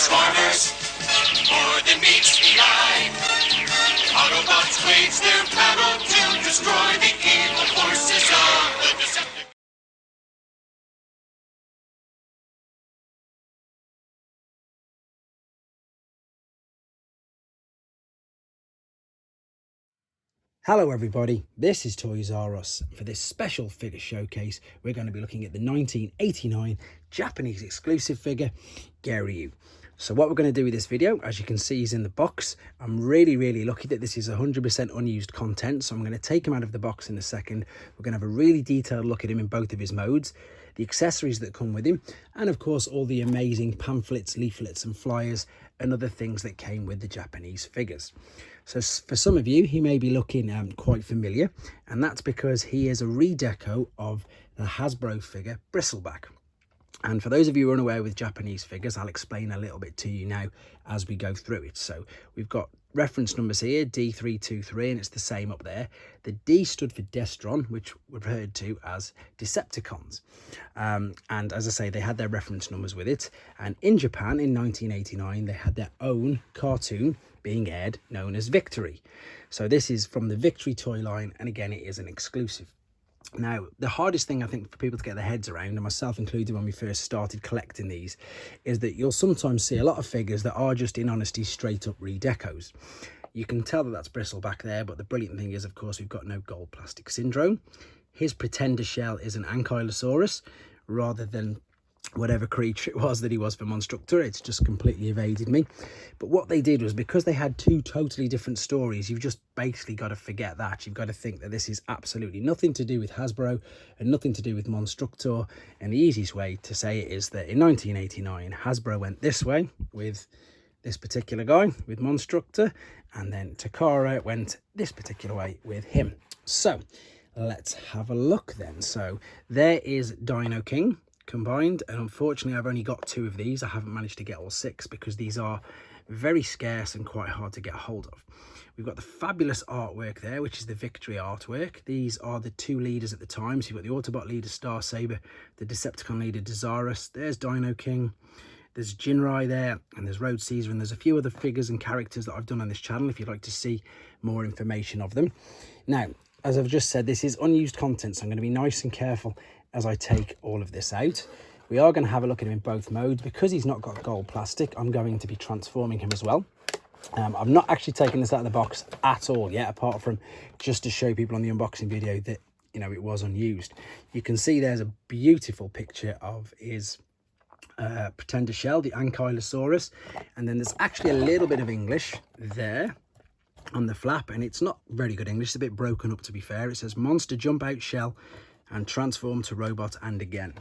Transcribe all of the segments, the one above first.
Transformers, more than meets the eye. Autobots wage their battle to destroy the evil forces of the Decepticons. Hello everybody, this is Toys R Us. For this special figure showcase, we're going to be looking at the 1989 Japanese exclusive figure, Gairyu. So what we're going to do with this video, as you can see, is in the box. I'm really lucky that this is 100% unused content, so I'm going to take him out of the box in a second. We're going to have a really detailed look at him in both of his modes, the accessories that come with him, and of course all the amazing pamphlets, leaflets and flyers and other things that came with the Japanese figures. So for some of you, he may be looking quite familiar, and that's because he is a redeco of the Hasbro figure Bristleback. And for those of you who are unaware with Japanese figures, I'll explain a little bit to you now as we go through it. So we've got reference numbers here, D323, and it's the same up there. The D stood for Destron, which we've referred to as Decepticons. And as I say, they had their reference numbers with it. And in Japan in 1989, they had their own cartoon being aired known as Victory. So this is from the Victory toy line, and again, it is an exclusive. Now, the hardest thing I think for people to get their heads around, and myself included when we first started collecting these, is that you'll sometimes see a lot of figures that are just, in honesty, straight up redecos. You can tell that that's Bristleback there, but the brilliant thing is, of course, we've got no gold plastic syndrome. His pretender shell is an ankylosaurus rather than whatever creature it was that he was for Monstructor. It's just completely evaded me. But what they did was, because they had two totally different stories, you've just basically got to forget that. You've got to think that this is absolutely nothing to do with Hasbro and nothing to do with Monstructor. And the easiest way to say it is that in 1989, Hasbro went this way with this particular guy, with Monstructor, and then Takara went this particular way with him. So let's have a look then. So there is Dinoking combined, and unfortunately I've only got 2 of these. I haven't managed to get all 6 because these are very scarce and quite hard to get hold of. We've got the fabulous artwork there, which is the Victory artwork. These are the 2 leaders at the time. So you've got the Autobot leader Star Saber, the Decepticon leader Desirus. There's Dinoking, there's Jinrai there, and there's Road Caesar, and there's a few other figures and characters that I've done on this channel if you'd like to see more information of them. Now, as I've just said, this is unused content, so I'm going to be nice and careful as I take all of this out. We are going to have a look at him in both modes. Because he's not got gold plastic, I'm going to be transforming him as well. I've not actually taken this out of the box at all yet, apart from just to show people on the unboxing video that, you know, it was unused. You can see there's a beautiful picture of his pretender shell, the Ankylosaurus, and then there's actually a little bit of English there on the flap, and it's not very good English. It's a bit broken up, to be fair. It says monster jump out shell and transform to robot and again.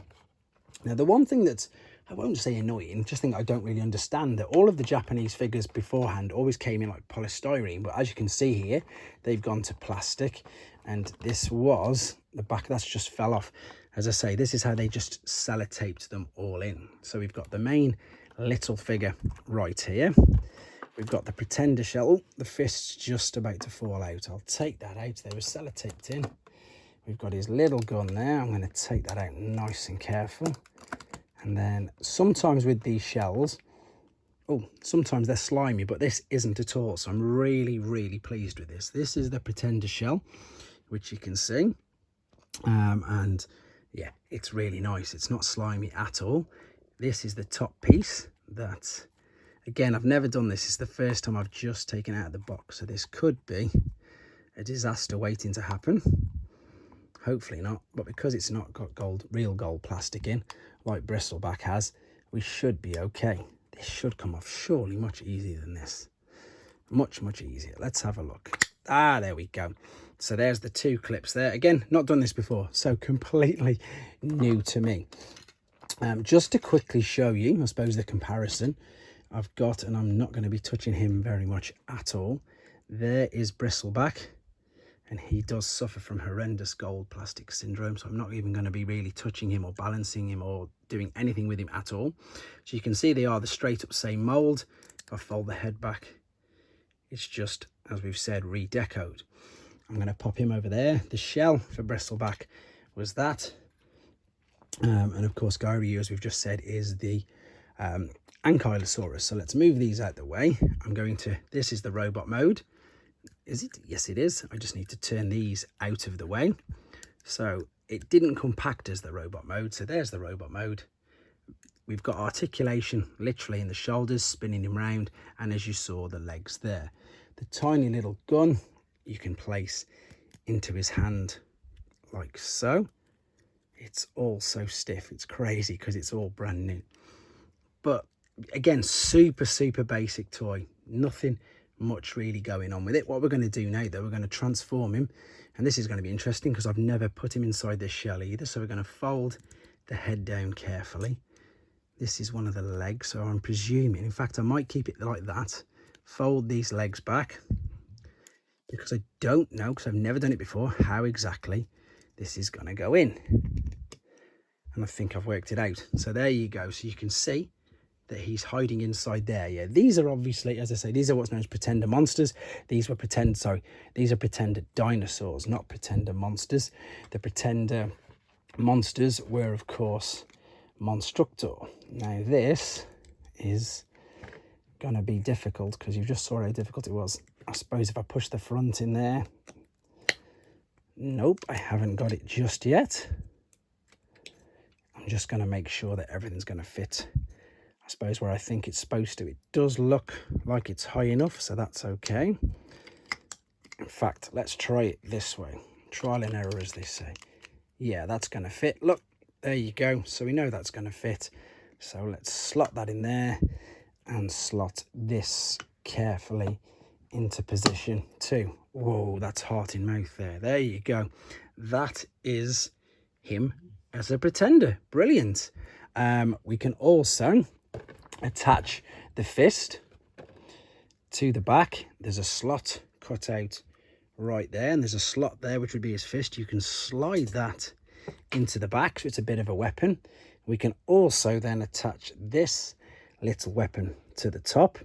Now, the one thing that's, I won't say annoying, just think I don't really understand, that all of the Japanese figures beforehand always came in like polystyrene, but as you can see here, they've gone to plastic, and this was the back that's just fell off. As I say, this is how they just sellotaped them all in. So we've got the main little figure right here. We've got the pretender shell. Oh, the fist's just about to fall out. I'll take that out. They were sellotaped in. We've got his little gun there. I'm going to take that out nice and careful. And then sometimes with these shells, oh, sometimes they're slimy, but this isn't at all. So I'm really pleased with this. This is the pretender shell, which you can see. And yeah, it's really nice. It's not slimy at all. This is the top piece that, again, I've never done this. It's the first time I've just taken it out of the box. So this could be a disaster waiting to happen. Hopefully not, but because it's not got real gold plastic in, like Bristleback has, we should be okay. This should come off surely much easier than this. Much easier. Let's have a look. Ah, there we go. So there's the 2 clips there. Again, not done this before, so completely new to me. Just to quickly show you, I suppose, the comparison I've got, and I'm not going to be touching him very much at all. There is Bristleback, and he does suffer from horrendous gold plastic syndrome, so I'm not even going to be really touching him or balancing him or doing anything with him at all. So you can see they are the straight up same mold. If I fold the head back, it's just, as we've said, redecoed. I'm going to pop him over there. The shell for Bristleback was that. And of course, Gairyu, as we've just said, is the Ankylosaurus. So let's move these out the way. This is the robot mode. Is it? Yes, it is. I just need to turn these out of the way. So it didn't come packed as the robot mode. So there's the robot mode. We've got articulation literally in the shoulders, spinning him round. And as you saw, the legs there. The tiny little gun you can place into his hand like so. It's all so stiff. It's crazy because it's all brand new. But again, super basic toy. Nothing much really going on with it. What we're going to do now though, we're going to transform him, and this is going to be interesting because I've never put him inside this shell either. So we're going to fold the head down carefully. This is one of the legs, so I'm presuming, in fact I might keep it like that, fold these legs back, because I don't know, because I've never done it before, how exactly this is going to go in. And I think I've worked it out. So there you go. So you can see that he's hiding inside there. Yeah, these are obviously, as I say, these are what's known as pretender monsters. These are pretender dinosaurs, not pretender monsters. The pretender monsters were, of course, Monstructor. Now this is going to be difficult because you just saw how difficult it was. I suppose if I push the front in there. Nope, I haven't got it just yet. I'm just going to make sure that everything's going to fit, I suppose, where I think it's supposed to. It does look like it's high enough, so that's okay. In fact, let's try it this way. Trial and error, as they say. Yeah, that's going to fit. Look, there you go. So we know that's going to fit. So let's slot that in there and slot this carefully into position too. Whoa, that's heart in mouth there. There you go. That is him as a pretender. Brilliant. We can also attach the fist to the back. There's a slot cut out right there, and there's a slot there which would be his fist. You can slide that into the back, so it's a bit of a weapon. We can also then attach this little weapon to the top,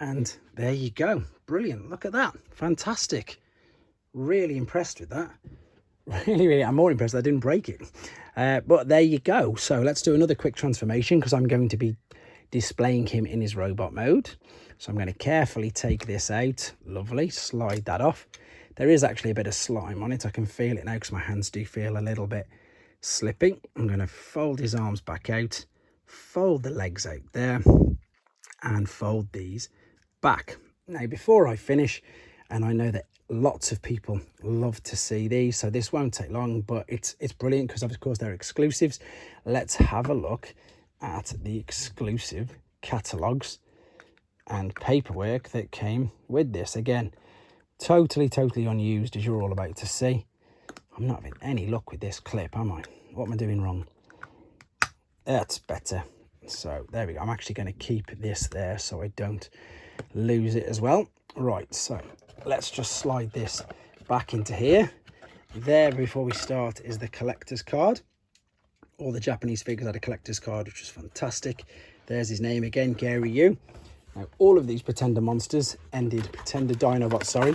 and there you go. Brilliant. Look at that. Fantastic. Really impressed with that. Really, I'm more impressed I didn't break it. But there you go. So let's do another quick transformation, because I'm going to be displaying him in his robot mode. So I'm going to carefully take this out. Lovely. Slide that off. There is actually a bit of slime on it. I can feel it now because my hands do feel a little bit slipping. I'm going to fold his arms back out, fold the legs out there, and fold these back. Now, before I finish, and I know that lots of people love to see these, so this won't take long, but it's brilliant because of course they're exclusives. Let's have a look at the exclusive catalogs and paperwork that came with this. Again, totally unused, as you're all about to see. I'm not having any luck with this clip, am I? What am I doing wrong? That's better. So there we go. I'm actually going to keep this there so I don't lose it as well. Right, so let's just slide this back into here. There, before we start, is the collector's card. All the Japanese figures had a collector's card, which was fantastic. There's his name again, Gairyu. Now, all of these pretender monsters pretender Dinobots, sorry,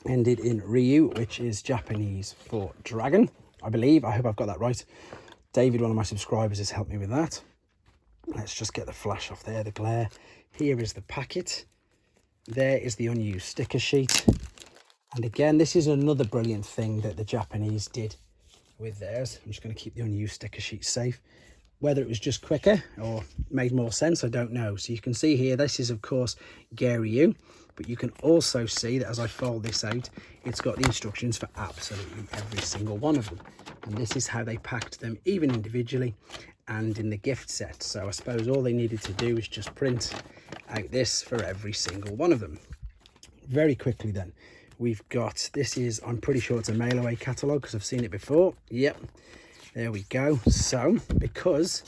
ended in Ryu, which is Japanese for dragon, I believe. I hope I've got that right. David, one of my subscribers, has helped me with that. Let's just get the flash off there, the glare. Here is the packet. There is the unused sticker sheet. And again, this is another brilliant thing that the Japanese did with theirs. I'm just going to keep the unused sticker sheet safe. Whether it was just quicker or made more sense, I don't know. So you can see here, this is of course Gairyu, but you can also see that as I fold this out, it's got the instructions for absolutely every single one of them. And this is how they packed them, even individually and in the gift set. So I suppose all they needed to do is just print out this for every single one of them. Very quickly then, we've got, this is, I'm pretty sure it's a mail away catalogue because I've seen it before. Yep, there we go. So, because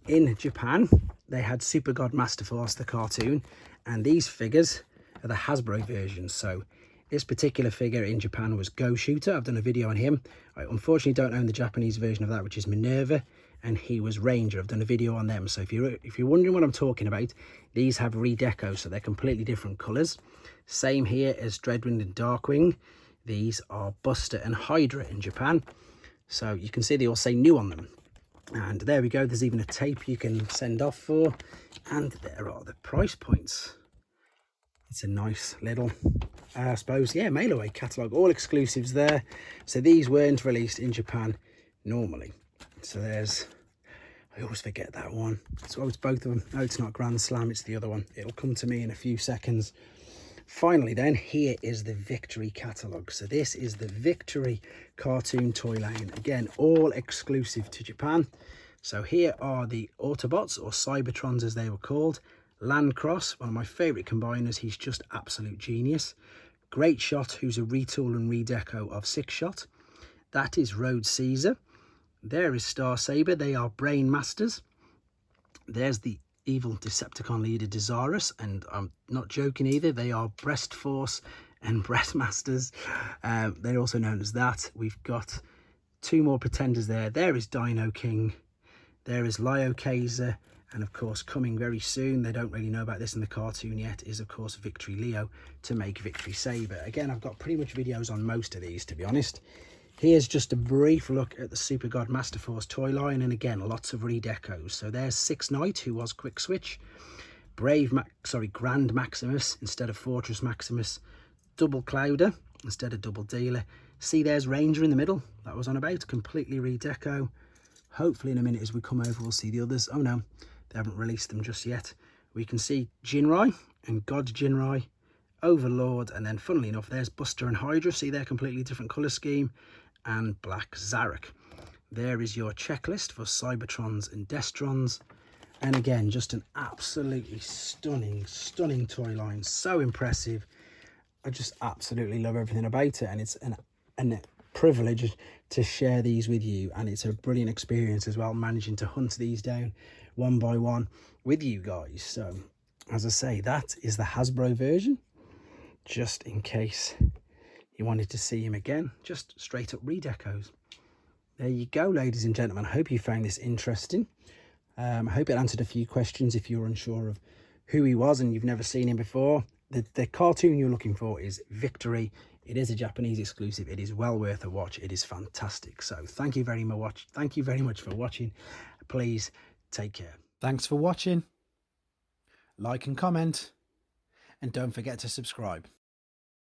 in Japan, they had Super God Master Force, the cartoon, and these figures are the Hasbro versions. So this particular figure in Japan was Go Shooter. I've done a video on him. I unfortunately don't own the Japanese version of that, which is Minerva, and he was Ranger. I've done a video on them. So if you're wondering what I'm talking about, these have redeco, so they're completely different colours. Same here as Dreadwind and Darkwing. These are Buster and Hydra in Japan. So you can see they all say new on them. And there we go, there's even a tape you can send off for, and there are the price points. It's a nice little, I suppose, yeah, mail away catalogue, all exclusives there. So these weren't released in Japan normally. So there's, I always forget that one. So it's both of them. No, it's not Grand Slam, it's the other one. It'll come to me in a few seconds. Finally then, here is the Victory catalogue. So this is the Victory cartoon toy line. Again, all exclusive to Japan. So here are the Autobots, or Cybertrons as they were called. Landcross, one of my favourite combiners. He's just absolute genius. Great Shot, who's a retool and redeco of Six Shot. That is Road Caesar. There is Star Saber. They are Brain Masters. There's the evil Decepticon leader Desirus, and I'm not joking either, they are Breast Force and Breast Masters. They're also known as that. We've got two more pretenders there. There is Dinoking, there is Lyo Kaiser, and of course coming very soon, they don't really know about this in the cartoon yet, is of course Victory Leo to make Victory Saber. Again, I've got pretty much videos on most of these, to be honest. Here's just a brief look at the Super God Master Force toy line, and again, lots of redecos. So there's Six Knight, who was Quick Switch, Grand Maximus instead of Fortress Maximus, Double Clouder instead of Double Dealer. See, there's Ranger in the middle, that was on about, completely redeco. Hopefully in a minute as we come over, we'll see the others. Oh no, they haven't released them just yet. We can see Jinrai and God Jinrai, Overlord, and then funnily enough, there's Buster and Hydra. See, they're completely different colour scheme. And Black Zarek. There is your checklist for Cybertrons and Destrons. And again, just an absolutely stunning toy line. So impressive. I just absolutely love everything about it. And it's a privilege to share these with you. And it's a brilliant experience as well, managing to hunt these down one by one with you guys. So, as I say, that is the Hasbro version. Just in case you wanted to see him again, just straight up redecos. There you go, ladies and gentlemen. I hope you found this interesting. I hope it answered a few questions if you're unsure of who he was and you've never seen him before. The cartoon you're looking for is Victory. It is a Japanese exclusive. It is well worth a watch. It is fantastic. So thank you very much. Thank you very much for watching. Please take care. Thanks for watching. Like and comment, and don't forget to subscribe.